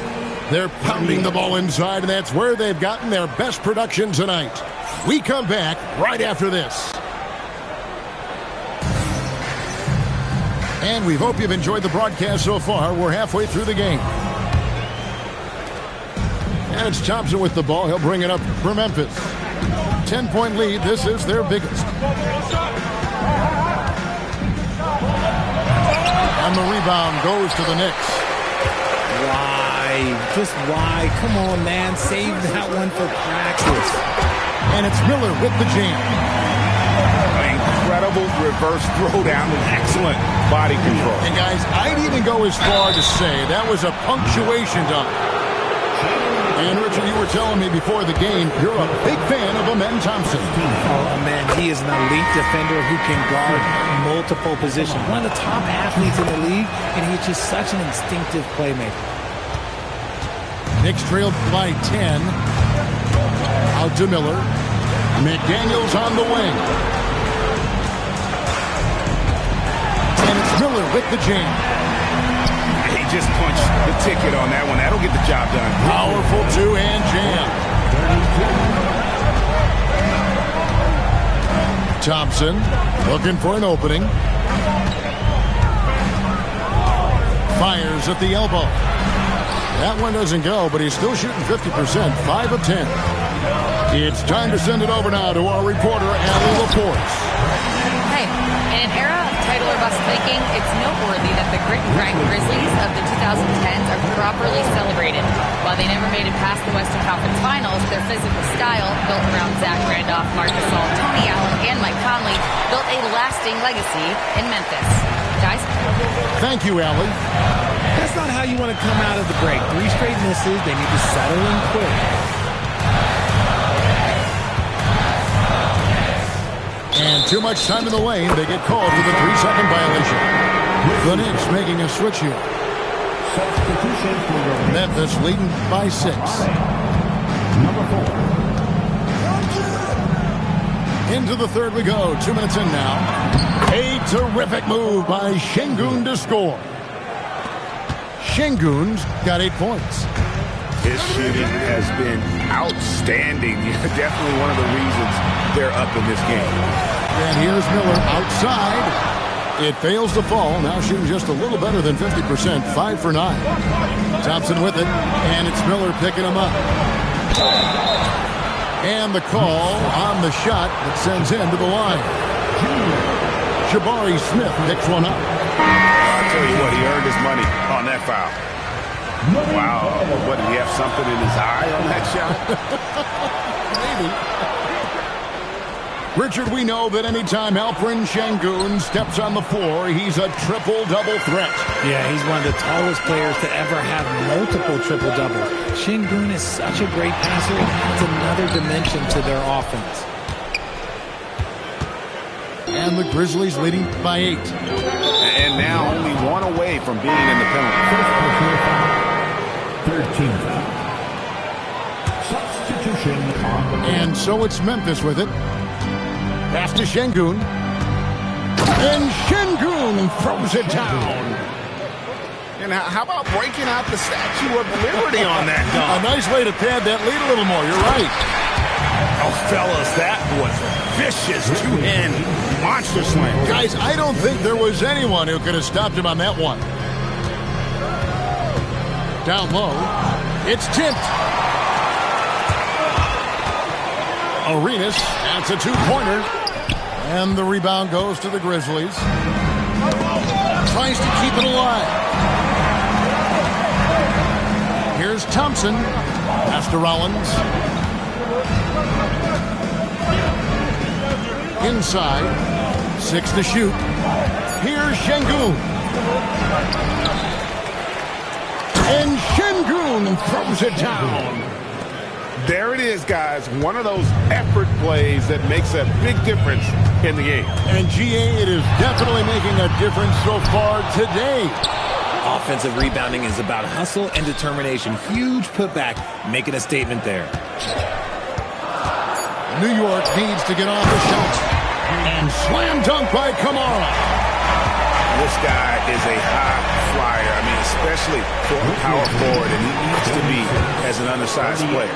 They're pounding the ball inside, and that's where they've gotten their best production tonight. We come back right after this. And we hope you've enjoyed the broadcast so far. We're halfway through the game. And it's Thompson with the ball. He'll bring it up for Memphis. 10-point lead. This is their biggest. And the rebound goes to the Knicks. Why? Just why? Come on, man. Save that one for practice. And it's Miller with the jam. Incredible reverse throwdown with excellent body control. And guys, I'd even go as far to say that was a punctuation dunk. And Richard, you were telling me before the game, you're a big fan of Amen Thompson. Oh, man, he is an elite defender who can guard multiple positions. One of the top athletes in the league, and he's just such an instinctive playmaker. Knicks trailed by 10. Out to Miller. McDaniels on the wing. And it's Miller with the jam. He just punched the ticket on that one. That'll get the job done. Powerful two-hand jam. Thompson looking for an opening. Fires at the elbow. That one doesn't go, but he's still shooting 50%, 5 of 10. It's time to send it over now to our reporter, Allie Laporte. Hey, in an era of title or bust thinking, it's noteworthy that the grit and grind Grizzlies of the 2010s are properly celebrated. While they never made it past the Western Conference Finals, their physical style, built around Zach Randolph, Marc Gasol, Tony Allen, and Mike Conley, built a lasting legacy in Memphis. Guys? Thank you, Allie. That's not how you want to come out of the break. 3 straight misses. They need to settle in quick. And too much time in the lane. They get called for the 3-second violation. The Knicks making a switch here. Memphis leading by 6. Number 4. Into the third we go. 2 minutes in now. A terrific move by Şengün to score. Şengün's got 8 points. His shooting has been outstanding. Definitely one of the reasons they're up in this game. And here's Miller outside. It fails to fall. Now shooting just a little better than 50%. 5 for 9. Thompson with it. And it's Miller picking him up. And the call on the shot that sends him to the line. Jabari Smith picks one up. I'll tell you what, he earned his money on that foul. Wow. What, did he have something in his eye on that shot? Maybe. Richard, we know that anytime Alperen Şengün steps on the floor, he's a triple-double threat. Yeah, he's one of the tallest players to ever have multiple triple-doubles. Şengün is such a great passer and adds another dimension to their offense. And the Grizzlies leading by 8. And now only 1 away from being in the penalty. 13. Substitution on the And so it's Memphis with it. Pass to Şengün. And Şengün throws it down. And how about breaking out the Statue of Liberty on that A dunk? nice way to pad that lead a little more. You're right. Oh, fellas, that was vicious two-hand monster slam. Guys, I don't think there was anyone who could have stopped him on that one. Down low. It's tipped. Arenas, that's a 2-pointer. And the rebound goes to the Grizzlies. Tries to keep it alive. Here's Thompson. Pass to Rollins. Inside. 6 to shoot. Here's Şengün. And Şengün throws it down. There it is, guys. One of those effort plays that makes a big difference in the game. And GA, it is definitely making a difference so far today. Offensive rebounding is about hustle and determination. Huge putback, making a statement there. New York needs to get off the shot. And slam dunk by Kamara. This guy is a high flyer. I mean, especially for a power forward, and he needs to be as an undersized player.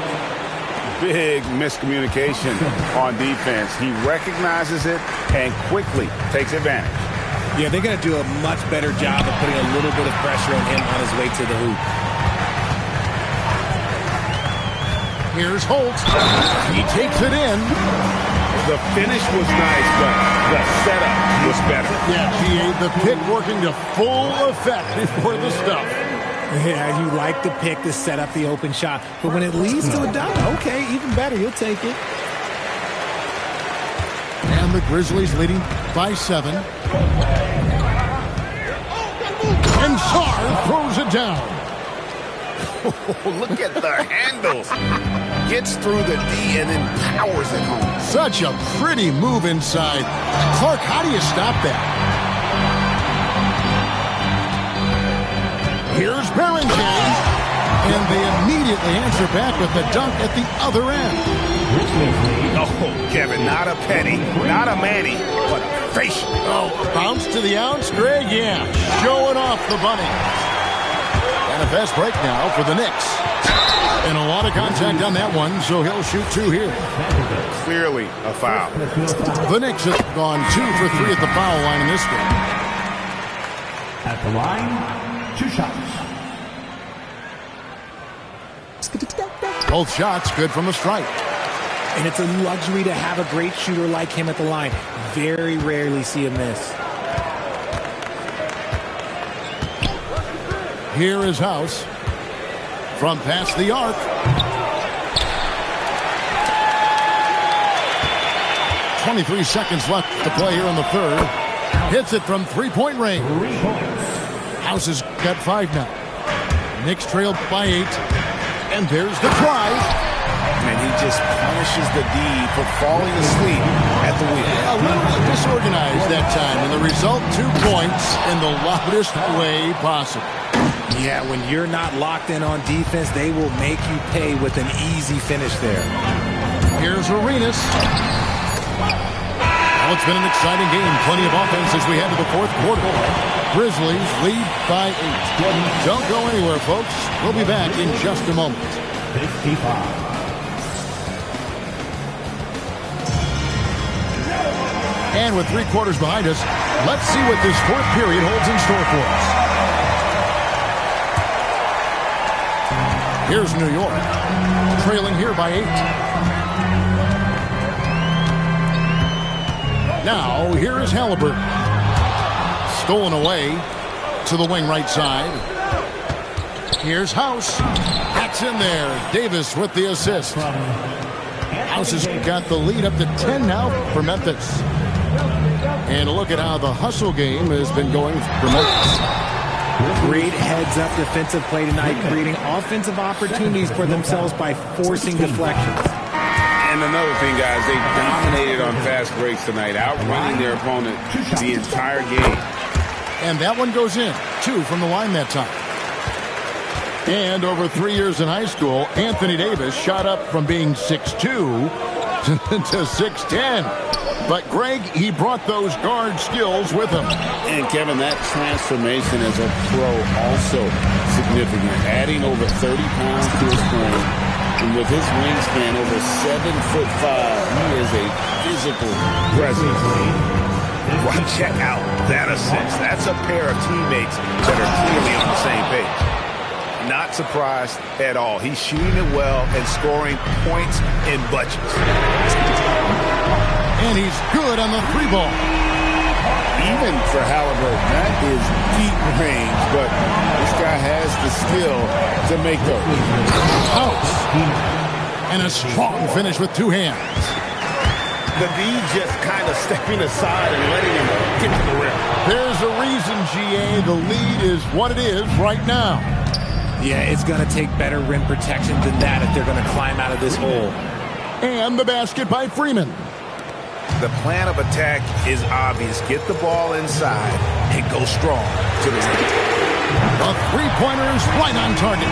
Big miscommunication on defense. He recognizes it and quickly takes advantage. Yeah, they're going to do a much better job of putting a little bit of pressure on him on his way to the hoop. Here's Holt. He takes it in. The finish was nice, but the setup was better. Yeah, GA, the pick working to full effect before the stuff. Yeah, you like the pick to set up the open shot. But when it leads to a dunk, okay, even better. You'll take it. And the Grizzlies leading by 7. And Sarr throws it down. Oh, look at the handles. Gets through the D and then powers it home. Such a pretty move inside. Clark, how do you stop that? Here's Berringer. And they immediately answer back with the dunk at the other end. Oh, Kevin, not a penny, not a manny, but a facial. Oh, bounce to the ounce, Greg, yeah. Showing off the bunny. And a fast break now for the Knicks. And a lot of contact on that one, so he'll shoot 2 here. Clearly a foul. The Knicks have gone 2 for 3 at the foul line in this game. At the line, 2 shots. Both shots good from the stripe. And it's a luxury to have a great shooter like him at the line. Very rarely see him miss. Here is House. From past the arc. .23 seconds left to play here in the third. Hits it from three-point range. House has got 5 now. Knicks trailed by 8. And there's the try. And he just punishes the D for falling asleep at the wheel. A little bit disorganized that time. And the result, 2 points in the loudest way possible. Yeah, when you're not locked in on defense, they will make you pay with an easy finish there. Here's Arenas. Well, it's been an exciting game. Plenty of offense as we head to the fourth quarter. Grizzlies lead by 8. Don't go anywhere, folks. We'll be back in just a moment. 55. And with 3 quarters behind us, let's see what this fourth period holds in store for us. Here's New York, trailing here by 8. Now, here is Halliburton. Stolen away to the wing right side. Here's House. That's in there. Davis with the assist. House has got the lead up to 10 now for Memphis. And look at how the hustle game has been going for Memphis. Great heads-up defensive play tonight, creating offensive opportunities for themselves by forcing deflections. And another thing, guys, they dominated on fast breaks tonight, outrunning their opponent the entire game. And that one goes in. 2 from the line that time. And over 3 years in high school, Anthony Davis shot up from being 6'2" to 6'10". But Greg, he brought those guard skills with him. And Kevin, that transformation as a pro also significant. Adding over 30 pounds to his frame. And with his wingspan over 7'5", he is a physical presence. Well, check out that assist. That's a pair of teammates that are clearly on the same page. Not surprised at all. He's shooting it well and scoring points in bunches. And he's good on the 3 ball. Even for Halliburton, that is deep range, but this guy has the skill to make those. House. And a strong finish with 2 hands. The D just kind of stepping aside and letting him get to the rim. There's a reason, GA, the lead is what it is right now. Yeah, it's going to take better rim protection than that if they're going to climb out of this hole. And the basket by Freeman. The plan of attack is obvious. Get the ball inside and go strong to the rim. The 3-pointer is right on target.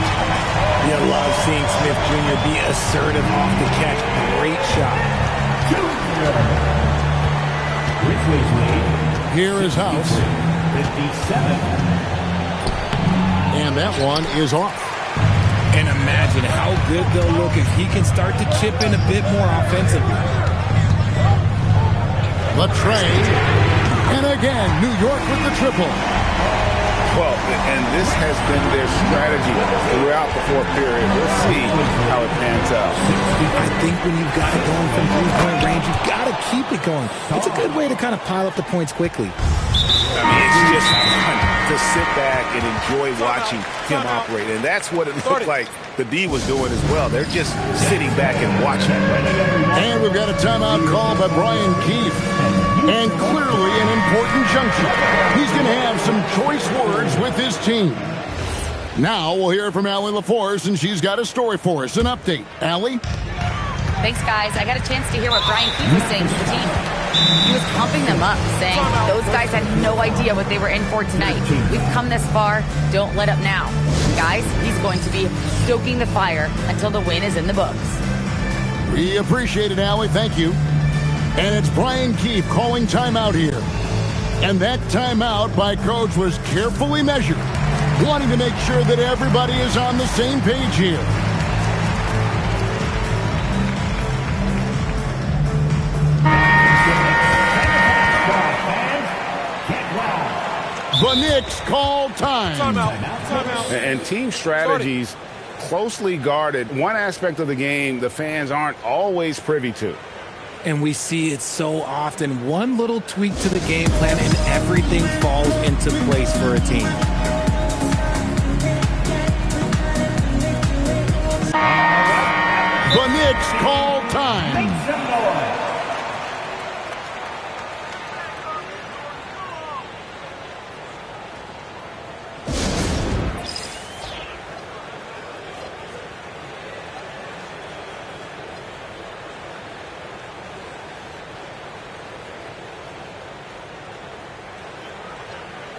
You love seeing Smith Jr. be assertive off the catch. Great shot. Here is House. 57. And that one is off. And imagine how good they'll look if he can start to chip in a bit more offensively. The trade. And again, New York with the triple. Well, and this has been their strategy throughout the fourth period. We'll see how it pans out. I think when you've got it going from 3-point range, you've got to keep it going. It's a good way to kind of pile up the points quickly. I mean, it's just fun to sit back and enjoy watching him operate. And that's what it looked like the D was doing as well. They're just sitting back and watching. And we've got a timeout call by Brian Keefe. And clearly an important juncture. He's going to have some choice words with his team. Now we'll hear from Allie LaForce, and she's got a story for us. An update. Allie? Thanks, guys. I got a chance to hear what Brian Keefe was saying to the team. He was pumping them up, saying those guys had no idea what they were in for tonight. We've come this far. Don't let up now. Guys, he's going to be stoking the fire until the win is in the books. We appreciate it, Allie. Thank you. And it's Brian Keefe calling timeout here. And that timeout by Coach was carefully measured, wanting to make sure that everybody is on the same page here. The Knicks call time. Timeout. And team strategies closely guarded. One aspect of the game the fans aren't always privy to. And we see it so often. One little tweak to the game plan and everything falls into place for a team. The Knicks call time. Make some noise.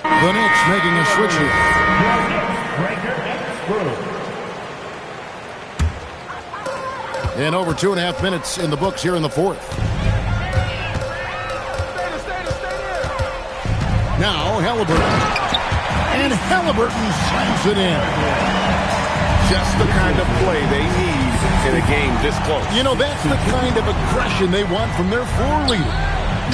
The Knicks making a switch here. And over 2.5 minutes in the books here in the fourth. Now Halliburton. And Halliburton slams it in. Just the kind of play they need in a game this close. You know, that's the kind of aggression they want from their floor leader.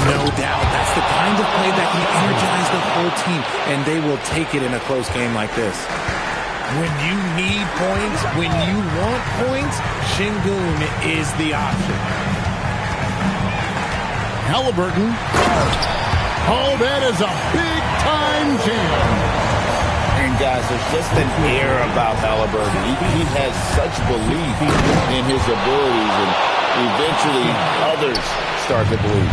No doubt. That's the kind of play that can energize the whole team, and they will take it in a close game like this. When you need points, when you want points, Şengün is the option. Halliburton. Oh, that is a big-time jam. And, guys, there's just an air about Halliburton. He has such belief in his abilities, and eventually others start to believe.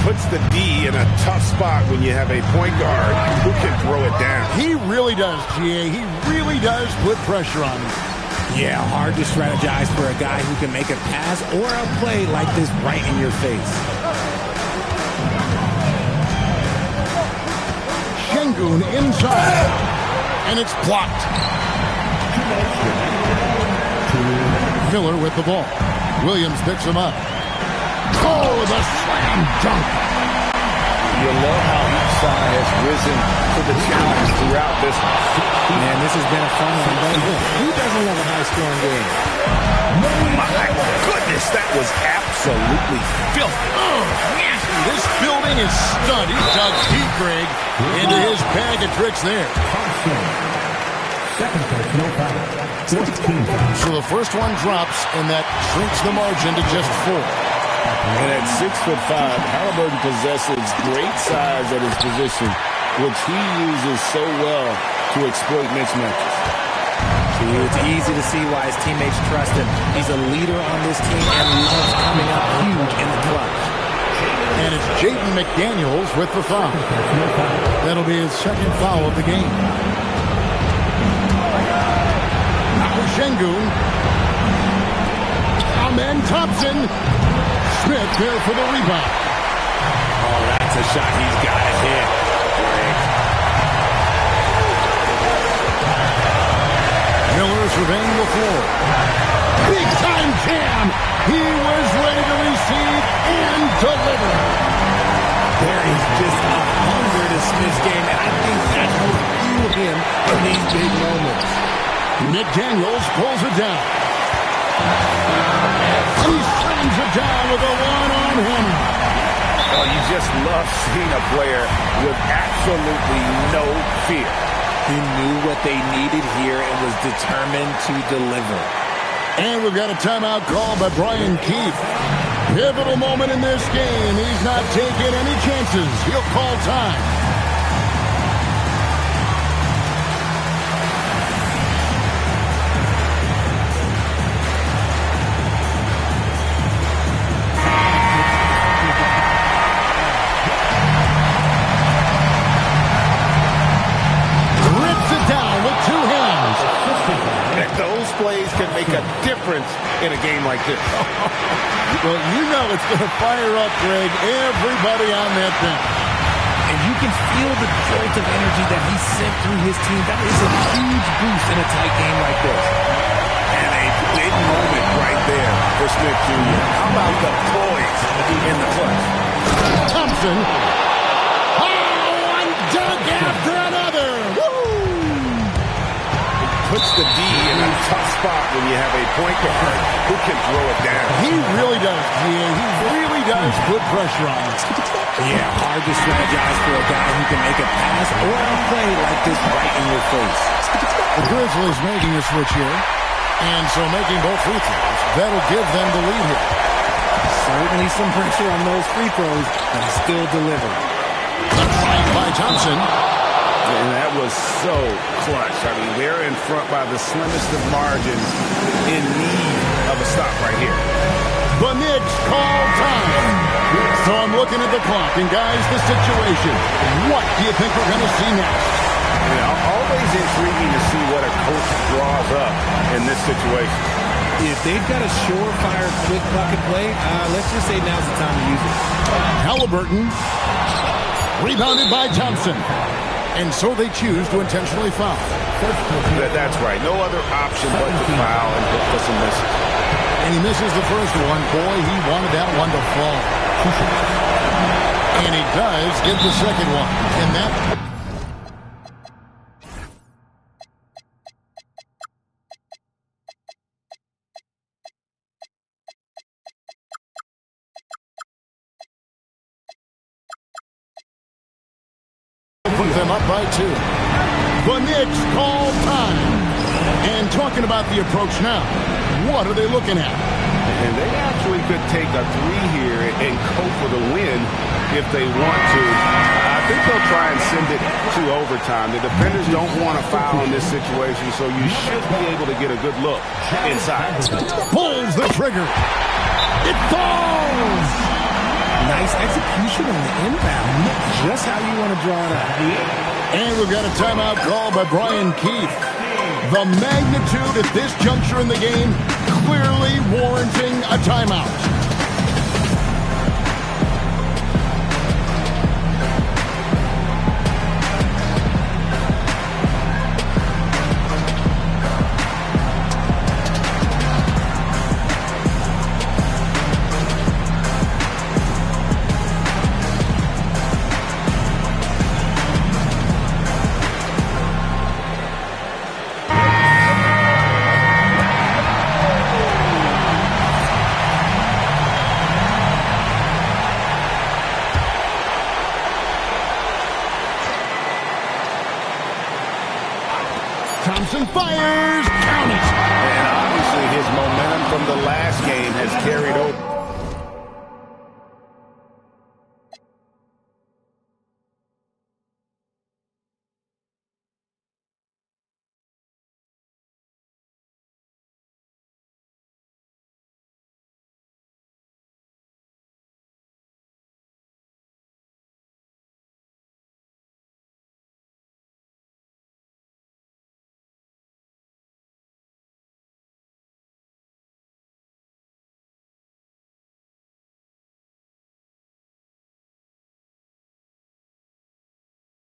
Puts the D in a tough spot when you have a point guard who can throw it down. He really does, GA. He really does put pressure on him. Yeah, hard to strategize for a guy who can make a pass or a play like this right in your face. Şengün inside. And it's blocked. Miller with the ball. Williams picks him up. Oh, the slam dunk. You love how each side has risen to the challenge throughout this. Man, this has been a fun one. But who doesn't love a high-scoring game? My goodness, that was absolutely filthy. Oh, this building is stunned. He dug deep, Greg, into his bag of tricks there. Second personal foul. 14. So the first one drops, and that shrinks the margin to just 4. And at 6'5", Halliburton possesses great size at his position, which he uses so well to exploit mismatches. It's easy to see why his teammates trust him. He's a leader on this team and loves coming up huge in the clutch. And it's Jaden McDaniels with the foul. That'll be his second foul of the game. Now Şengün. Amen Thompson. Smith there for the rebound. Oh, that's a shot he's got to hit. Miller surveying the floor. Big time jam. He was ready to receive and deliver. There is just a hunger to Smith's game, and I think that will fuel him in these big moments. McDaniels pulls it down. He slams it down with a one-arm hammer. Oh, you just love seeing a player with absolutely no fear. He knew what they needed here and was determined to deliver. And we've got a timeout called by Brian Keefe. Pivotal moment in this game. He's not taking any chances. He'll call time. Those plays can make a difference in a game like this. Well, you know it's going to fire up, Greg, everybody on that bench. And you can feel the jolt of energy that he sent through his team. That is a huge boost in a tight game like this. And a big moment right there for Smith Jr. How about the poise in the clutch? Thompson. Oh, one dunk after another. Woo! Puts the D in a tough spot when you have a point guard who can throw it down. He really does, Gian. He really does put pressure on us. Yeah, hard to strategize for a guy who can make a pass or a play like this right in your face. The Grizzlies making a switch here, and so making both free throws. That'll give them the lead here. Certainly some pressure on those free throws, but he still delivered. Good fight by Thompson. And that was so clutch. I mean, they're in front by the slimmest of margins, in need of a stop right here. The Knicks call time. So I'm looking at the clock, and guys, the situation. What do you think we're going to see next? Always intriguing to see what a coach draws up in this situation. If they've got a surefire quick bucket play, let's just say now's the time to use it. Halliburton. Rebounded by Thompson. And so they choose to intentionally foul. That's right. No other option but to foul and look for some misses. And he misses the first one. Boy, he wanted that one to fall. And he does get the second one. And that... put them up by 2. The Knicks call time. And talking about the approach now, what are they looking at? And they actually could take a 3 here and go for the win if they want to. I think they'll try and send it to overtime. The defenders don't want to foul in this situation, so you should be able to get a good look inside. Pulls the trigger. It falls. Nice execution on the inbound. Just how you want to draw it out. And we've got a timeout call by Brian Keefe. The magnitude at this juncture in the game clearly warranting a timeout. Thompson fires, count it. And obviously his momentum from the last game has carried over